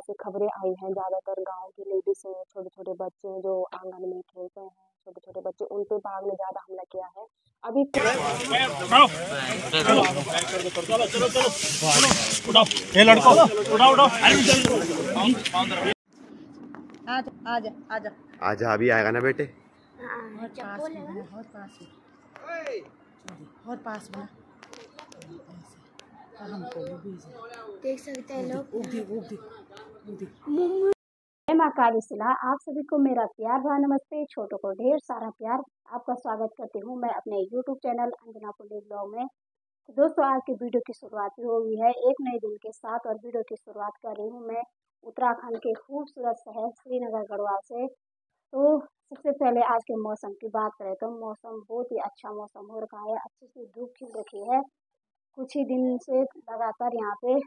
से खबरें आई हैं, ज़्यादातर गाँव की लेडीज हैं, छोटे छोटे बच्चे जो आंगन में खेलते हैं, छोटे छोटे बच्चे, उन पे बाघ ने ज़्यादा हमला किया है। अभी आजा अभी आएगा ना बेटे। बहुत पास में हमको देख सकते हैं लोग। माँ काली सिला, आप सभी को मेरा प्यार भरा नमस्ते। छोटों को ढेर सारा प्यार। आपका स्वागत करती हूँ मैं अपने YouTube channel Anjana Punde blog में। तो दोस्तों, आज की वीडियो की शुरुआत हो गई है एक नए दिन के साथ, और वीडियो की शुरुआत कर रही हूँ मैं उत्तराखंड के खूबसूरत शहर श्रीनगर गढ़वाल से। तो सबसे पहले आज के मौसम की बात करें तो मौसम बहुत ही अच्छा मौसम हो रखा है, अच्छी सी धूप खिल रखी है। कुछ ही दिन से लगातार यहाँ पे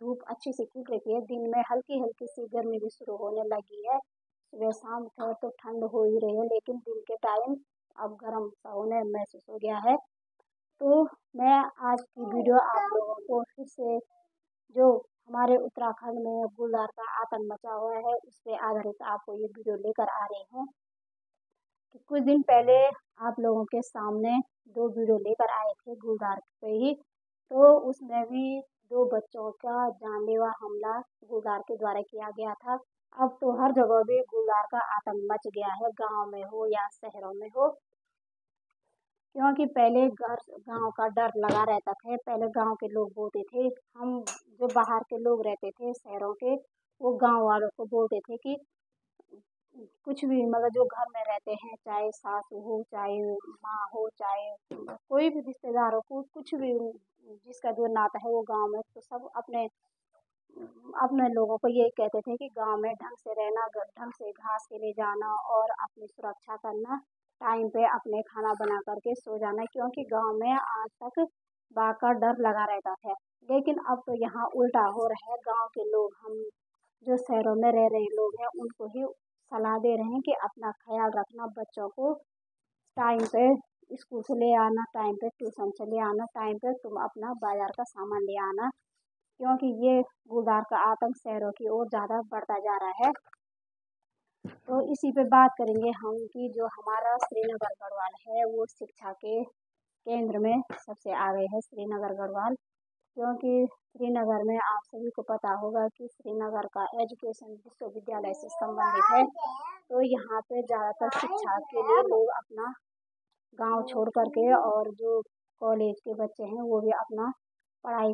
धूप अच्छी सी खिल रही है। दिन में हल्की हल्की सी गर्मी भी शुरू होने लगी है। सुबह शाम थोड़ा तो ठंड हो ही रही है, लेकिन दिन के टाइम अब गर्म सा होने महसूस हो गया है। तो मैं आज की वीडियो आप लोगों को फिर से जो हमारे उत्तराखंड में गुलदार का आतंक मचा हुआ है उस पर आधारित आपको ये वीडियो लेकर आ रही हूँ। कि कुछ दिन पहले आप लोगों के सामने 2 वीडियो लेकर आए थे गुलदार पे ही। तो उसमें भी 2 बच्चों का जानलेवा हमला गुलदार के द्वारा किया गया था। अब तो हर जगह भी गुलदार का आतंक मच गया है, गांव में हो या शहरों में हो। क्योंकि पहले गांव का डर लगा रहता था। पहले गांव के लोग बोलते थे, हम जो बाहर के लोग रहते थे शहरों के, वो गांव वालों को बोलते थे कि कुछ भी मतलब जो घर में रहते हैं, चाहे सासू हो, चाहे माँ हो, चाहे कोई भी रिश्तेदारों को, कुछ भी जिसका जो नाता है वो गांव में, तो सब अपने अपने लोगों को ये कहते थे कि गांव में ढंग से रहना, ढंग से घास के लिए जाना और अपनी सुरक्षा करना, टाइम पे अपने खाना बना करके सो जाना। क्योंकि गांव में आज तक बाघ का डर लगा रहता था। लेकिन अब तो यहाँ उल्टा हो रहा है। गांव के लोग, हम जो शहरों में रह रहे लोग हैं, उनको ही सलाह दे रहे हैं कि अपना ख्याल रखना, बच्चों को टाइम पे स्कूल से ले आना, टाइम पे ट्यूशन से ले आना, टाइम पे तुम अपना बाजार का सामान ले आना। क्योंकि ये गुलदार का आतंक शहरों की ओर ज़्यादा बढ़ता जा रहा है। तो इसी पे बात करेंगे हम कि जो हमारा श्रीनगर गढ़वाल है वो शिक्षा के केंद्र में सबसे आगे है श्रीनगर गढ़वाल। क्योंकि श्रीनगर में आप सभी को पता होगा कि श्रीनगर का एजुकेशन विश्वविद्यालय से संबंधित है। तो यहाँ पे ज़्यादातर शिक्षा के लिए लोग अपना गांव छोड़ करके, और जो कॉलेज के बच्चे हैं वो भी अपना पढ़ाई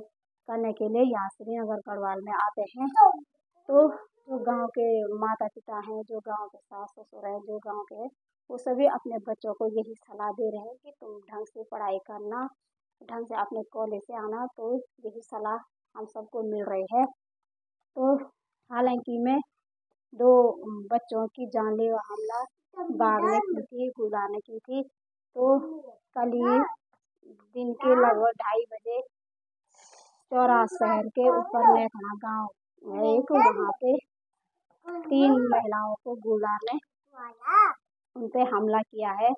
करने के लिए यहाँ श्रीनगर गढ़वाल में आते हैं। तो जो गांव के माता पिता हैं, जो गांव के सास ससुर हैं, जो गांव के हैं, वो सभी अपने बच्चों को यही सलाह दे रहे हैं कि तुम ढंग से पढ़ाई करना, ढंग से अपने कॉलेज से आना। तो यही सलाह हम सबको मिल रही है। तो हालांकि मैं 2 बच्चों की जानलेवा हमला बाघ ने की थी, गुलदार ने की थी। तो कल ही दिन के लगभग 2:30 बजे चौरा शहर के ऊपर नेखना गांव है एक, वहाँ पे 3 महिलाओं को गुलदार ने उन पे हमला किया है,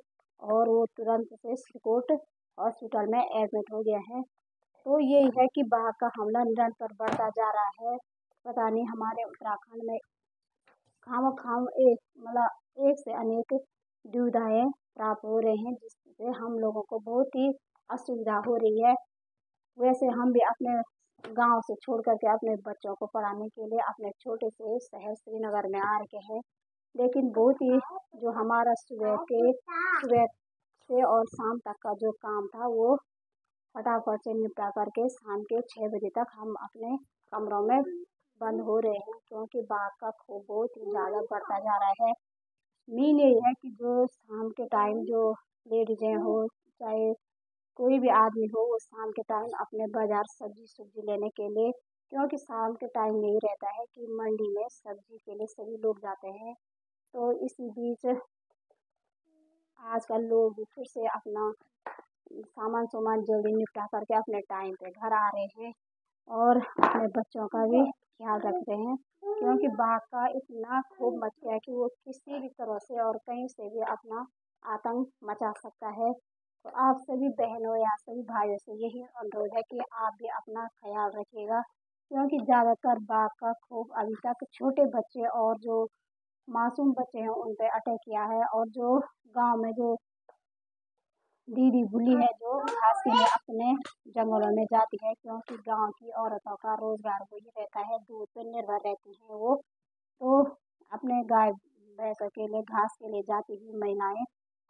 और वो तुरंत से सिरकोट हॉस्पिटल में एडमिट हो गया है। तो यही है कि बाघ का हमला निरंतर बढ़ता जा रहा है। पता नहीं हमारे उत्तराखंड में खाम एक से अनेक दुविधाएं प्राप्त हो रहे हैं, जिससे हम लोगों को बहुत ही असुविधा हो रही है। वैसे हम भी अपने गांव से छोड़ करके अपने बच्चों को पढ़ाने के लिए अपने छोटे से शहर श्रीनगर में आ रखे हैं। लेकिन बहुत ही जो हमारा सुबह से और शाम तक का जो काम था वो फटाफट से निपटा करके शाम के 6 बजे तक हम अपने कमरों में बंद हो रहे हैं। क्योंकि बाघ का खौफ बहुत ही ज़्यादा बढ़ता जा रहा है। मेन यही है कि जो शाम के टाइम जो लेडीजें हो, चाहे कोई भी आदमी हो, वो शाम के टाइम अपने बाजार सब्जी लेने के लिए, क्योंकि शाम के टाइम यही रहता है कि मंडी में सब्जी के लिए सभी लोग जाते हैं। तो इसी बीच आजकल लोग फिर से अपना सामान जल्दी निपटा करके अपने टाइम पे घर आ रहे हैं, और अपने बच्चों का भी ख्याल रख रहे हैं। क्योंकि बाघ का इतना खूब मच गया है कि वो किसी भी तरह से और कहीं से भी अपना आतंक मचा सकता है। तो आप सभी बहनों या सभी भाइयों से यही अनुरोध है कि आप भी अपना ख्याल रखिएगा। क्योंकि ज़्यादातर बाघ का खौफ अभी तक छोटे बच्चे और जो मासूम बच्चे हैं उन पे अटैक किया है। और जो गांव में जो दीदी बुली है जो घास के लिए अपने जंगलों में जाती है, क्योंकि गांव की औरतों का रोजगार वही रहता है, दूध पर निर्भर रहती हैं वो। तो अपने गाय भैंसों के लिए घास के लिए जाती हुई महिलाएं,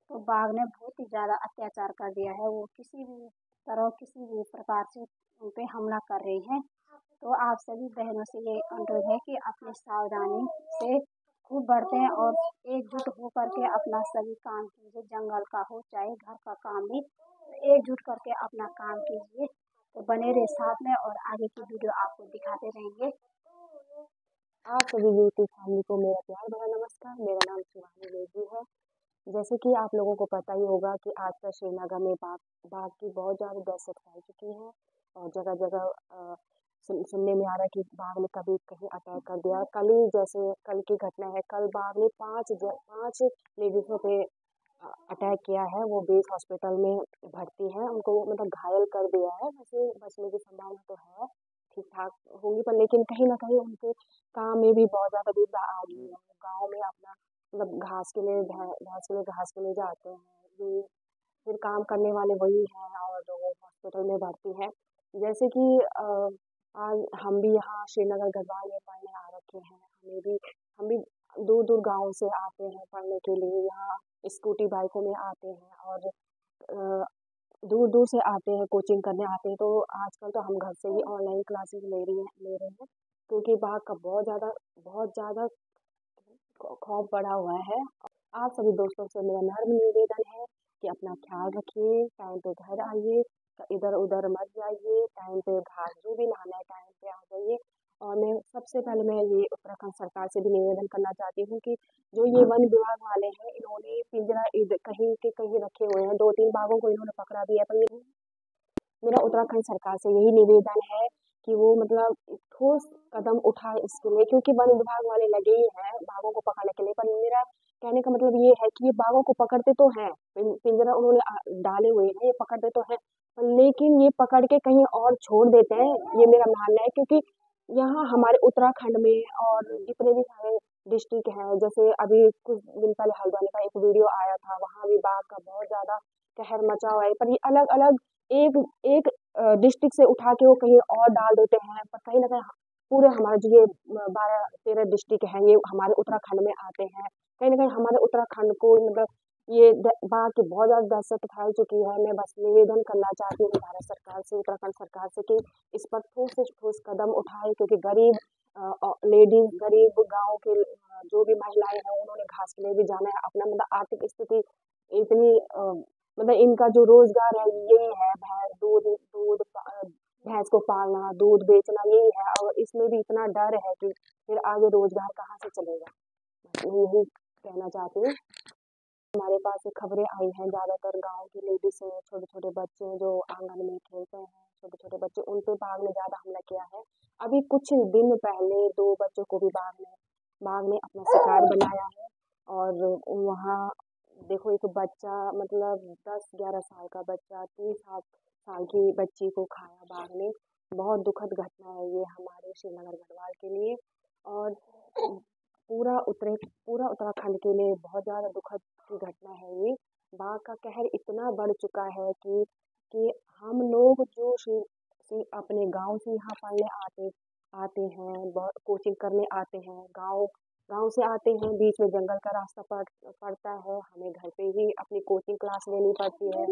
तो बाघ ने बहुत ही ज़्यादा अत्याचार कर दिया है। वो किसी भी तरह किसी भी प्रकार से उन पे हमला कर रही हैं। तो आप सभी बहनों से ये अनुरोध है कि अपनी सावधानी से खूब बरतें और एकजुट होकर के अपना सभी काम कीजिए, जंगल का हो चाहे घर का काम भी, तो एकजुट करके अपना काम कीजिए। तो बने रहे साथ में और आगे की वीडियो आपको दिखाते रहेंगे। आप सभी यूट्यूब फैमिली को मेरा प्यार भरा नमस्कार। मेरा नाम शिवानी नेगी है। जैसे कि आप लोगों को पता ही होगा कि आजकल श्रीनगर में बाघ की बहुत ज़्यादा दहशत फैल चुकी है और जगह जगह सुनने में आ रहा है कि बाघ ने कभी कहीं अटैक कर दिया। कल की घटना है, कल बाघ ने पाँच लेडीज़ों पे अटैक किया है। वो बेस हॉस्पिटल में भर्ती हैं, उनको मतलब घायल कर दिया है। वैसे बचने की संभावना तो है, ठीक ठाक होंगी, पर लेकिन कहीं ना कहीं उनके काम में भी बहुत ज़्यादा विघ्न आ गई है। गाँव में अपना मतलब घास के लिए भैंस के लिए घास के लिए जाते हैं, ये फिर काम करने वाले वही हैं और वो हॉस्पिटल में भर्ती हैं। जैसे कि आज हम भी यहाँ श्रीनगर गढ़वाल में पढ़ने आ रखे हैं। हम भी दूर दूर गाँव से आते हैं पढ़ने के लिए, यहाँ स्कूटी बाइकों में आते हैं और दूर दूर से आते हैं, कोचिंग करने आते हैं। तो आजकल तो हम घर से ही ऑनलाइन क्लासेस ले रहे हैं, क्योंकि बाघ का बहुत ज़्यादा खौफ बढ़ा हुआ है। आप सभी दोस्तों से मेरा नम्र निवेदन है कि अपना ख्याल रखिए, टाइम पे घर आइए, इधर उधर मत जाइए, टाइम पे घास जो भी नहाना है टाइम पे आ जाइए। और मैं सबसे पहले मैं ये उत्तराखंड सरकार से भी निवेदन करना चाहती हूँ कि जो ये वन विभाग वाले हैं, इन्होंने पिंजरा कहीं के कहीं रखे हुए हैं, 2-3 बाघों को इन्होंने पकड़ा भी है। पर मेरा उत्तराखंड सरकार से यही निवेदन है कि वो मतलब ठोस कदम उठाए इसके लिए, क्योंकि वन विभाग वाले लगे ही हैं बाघों को पकड़ने के लिए। पर मेरा कहने का मतलब ये है कि ये बाघों को पकड़ते तो हैं, पिंजरा उन्होंने डाले हुए हैं, ये पकड़ते तो हैं, लेकिन ये पकड़ के कहीं और छोड़ देते हैं, ये मेरा मानना है। क्योंकि यहाँ हमारे उत्तराखंड में और जितने भी सारे डिस्ट्रिक्ट हैं, जैसे अभी कुछ दिन पहले हल्द्वानी का एक वीडियो आया था, वहाँ भी बाघ का बहुत ज़्यादा कहर मचा हुआ है। पर ये अलग अलग एक एक डिस्ट्रिक्ट से उठा के वो कहीं और डाल देते हैं, पर कहीं ना कहीं पूरे हमारे जो ये 12-13 डिस्ट्रिक्ट हैं, ये हमारे उत्तराखंड में आते हैं। कहीं ना कहीं हमारे उत्तराखंड को मतलब ये बाघ की बहुत ज़्यादा दहशत फैल चुकी है। मैं बस निवेदन करना चाहती हूँ भारत सरकार से, उत्तराखंड सरकार से, कि इस पर ठोस से ठोस कदम उठाए, क्योंकि गरीब लेडीज, गरीब गाँव के जो भी महिलाएं हैं, उन्होंने घास के लिए भी जाना है। अपना मतलब आर्थिक स्थिति इतनी मतलब इनका जो रोजगार है यही है, भैंस को पालना, दूध बेचना, यही है। और इसमें भी इतना डर है कि फिर आगे रोजगार कहाँ से चलेगा। मैं यही कहना चाहती हूँ। हमारे पास ये खबरें आई हैं, ज़्यादातर गांव की लेडीज हैं, छोटे छोटे बच्चे हैं जो आंगन में खेलते हैं, छोटे छोटे बच्चे, उन पे बाघ ने ज़्यादा हमला किया है। अभी कुछ दिन पहले 2 बच्चों को भी बाघ ने अपना शिकार बनाया है। और वहाँ देखो, एक बच्चा मतलब 10-11 साल का बच्चा 3-7 साल की बच्ची को खाया बाघ ने। बहुत दुखद घटना है ये हमारे श्रीनगर गढ़वाल के लिए, और पूरा उत्तराखंड के लिए बहुत ज़्यादा दुखद की घटना है ये। बाघ का कहर इतना बढ़ चुका है कि हम लोग जो अपने गांव से यहाँ पढ़ने आते हैं, कोचिंग करने आते हैं, गांव से आते हैं, बीच में जंगल का रास्ता पड़ता है, हमें घर पे ही अपनी कोचिंग क्लास लेनी पड़ती है।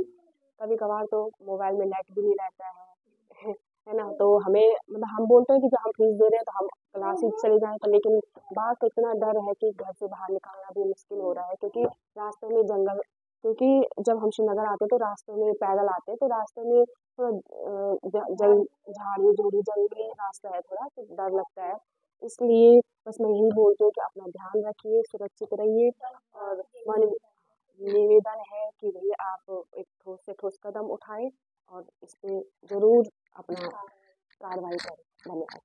कभी कभार तो मोबाइल में नेट भी नहीं रहता है है ना। तो हमें मतलब हम बोलते हैं कि जब हम फीस दे रहे हैं तो हम क्लासेस चले जाएं, पर लेकिन बाघ का इतना डर है कि घर से बाहर निकलना भी मुश्किल हो रहा है, क्योंकि रास्ते में जंगल, क्योंकि जब हम श्रीनगर आते हैं तो रास्ते में पैदल आते हैं, तो रास्ते में थोड़ा झाड़ी झूड़ी जंगली रास्ता है, थोड़ा तो डर लगता है। इसलिए बस मैं यही बोलती हूँ कि अपना ध्यान रखिए, सुरक्षित रहिए। और निवेदन है कि भैया आप एक ठोस से ठोस कदम उठाएं और इस पे जरूर अपना कार्रवाई करें। धन्यवाद।